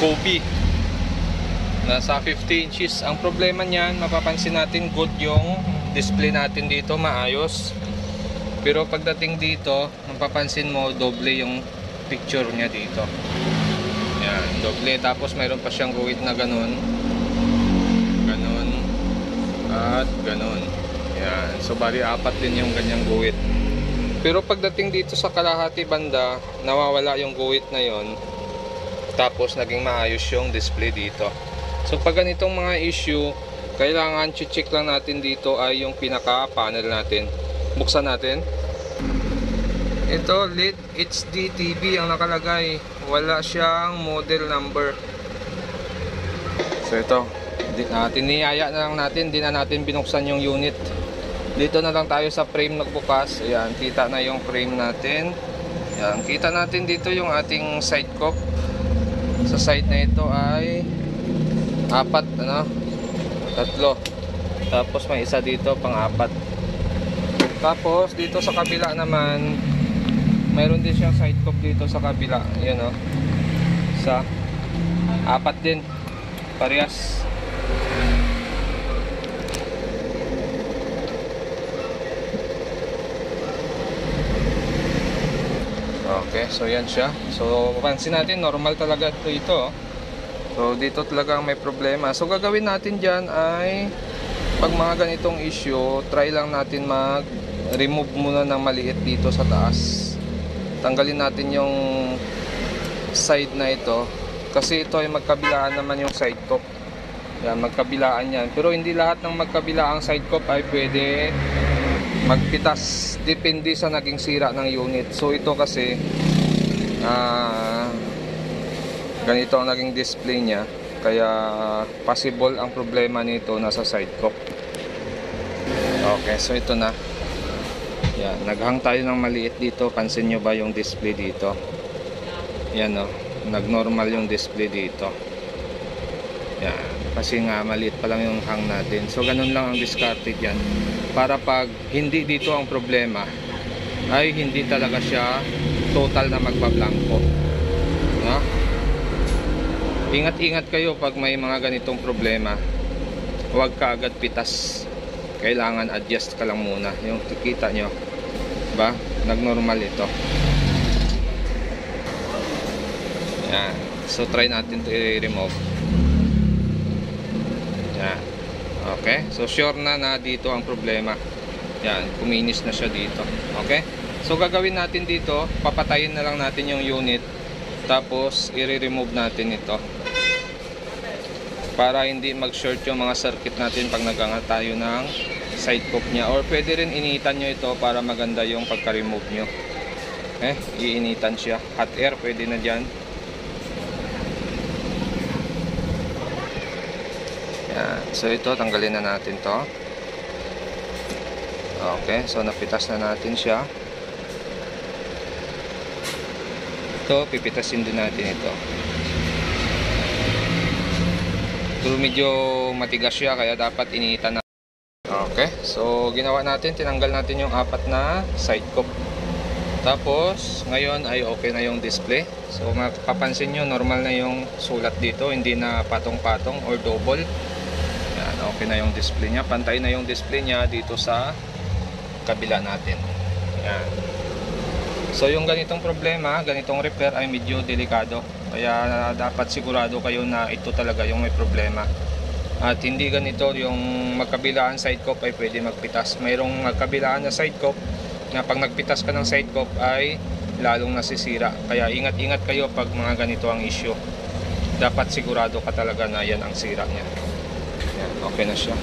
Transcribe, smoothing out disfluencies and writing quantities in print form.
Kobe. Nasa 50 inches. Ang problema niyan, mapapansin natin good yung display natin dito, maayos. Pero pagdating dito, mapapansin mo doble yung picture niya dito. Yan, doble. Tapos mayroon pa siyang guhit na ganun. Ganun. At ganun. Yan. So bali apat din yung ganyang guhit. Pero pagdating dito sa kalahati banda, nawawala yung guhit na yon. Tapos naging maayos yung display dito. So pag ganitong mga issue, kailangan check lang natin dito ay yung pinaka panel natin. Buksan natin. Ito LED HD TV ang nakalagay. Wala siyang model number. So ito, tiniyaya na lang natin. Di na natin binuksan yung unit. Dito na lang tayo sa frame nagbukas. Ayan, kita na yung frame natin. Ayan, kita natin dito yung ating side cup. Sa side na ito ay apat, tatlo. Tapos may isa dito pang apat. Tapos dito sa kabila naman, mayroon din siyang side cup dito sa kabila. Ayan sa apat din. Parehas. Okay, so yan siya. So papansin natin, normal talaga ito. So dito talaga may problema. So gagawin natin dyan ay, pag mga ganitong issue, try lang natin mag-remove muna ng maliit dito sa taas. Tanggalin natin yung side na ito. Kasi ito ay magkabilaan naman yung side cup. Yan, magkabilaan yan. Pero hindi lahat ng magkabilaang side cup ay pwede magpitas. Depende sa naging sira ng unit. So ito kasi ganito ang naging display niya, kaya possible ang problema nito nasa side cup. Okay, so ito na. Yan, naghang tayo ng maliit dito. Pansin nyo ba yung display dito? Yan nagnormal yung display dito. Yan, kasi nga maliit pa lang yung hang natin. So ganun lang ang discarded yan. Para pag hindi dito ang problema, ay hindi talaga siya total na magbablanko. Ingat-ingat kayo pag may mga ganitong problema. Huwag ka agad pitas. Kailangan adjust ka lang muna. Yung kikita nyo, ba? Nagnormal ito. Yan. So try natin to i-remove. Yan. Okay, so sure na dito ang problema. Yan, kuminis na siya dito. Okay, so gagawin natin dito, papatayin na lang natin yung unit. Tapos i-remove natin ito para hindi mag-short yung mga circuit natin pag nagangat tayo ng side cup nya. Or pwede rin initan nyo ito para maganda yung pagka-remove nyo. Iinitan siya. Hot air pwede na dyan. Yan. So ito, tanggalin na natin to. Okay, so napitas na natin siya. Ito, pipitasin din natin ito. Pero medyo matigas siya, kaya dapat iniitan na. Okay, so ginawa natin, tinanggal natin yung apat na side cup. Tapos ngayon ay okay na yung display. So mapapansin nyo, normal na yung sulat dito, hindi na patong-patong or double. Yan, okay na yung display niya. Pantay na yung display niya dito sa kabila natin. Yan. So yung ganitong problema, ganitong repair ay medyo delikado. Kaya dapat sigurado kayo na ito talaga yung may problema. At hindi ganito yung magkabilaan side cup ay pwede magpitas. Mayroong magkabilaan na side cup na pag nagpitas ka ng side cup ay lalong nasisira. Kaya ingat-ingat kayo pag mga ganito ang issue. Dapat sigurado ka talaga na yan ang sira niya. Yan, okay na siya.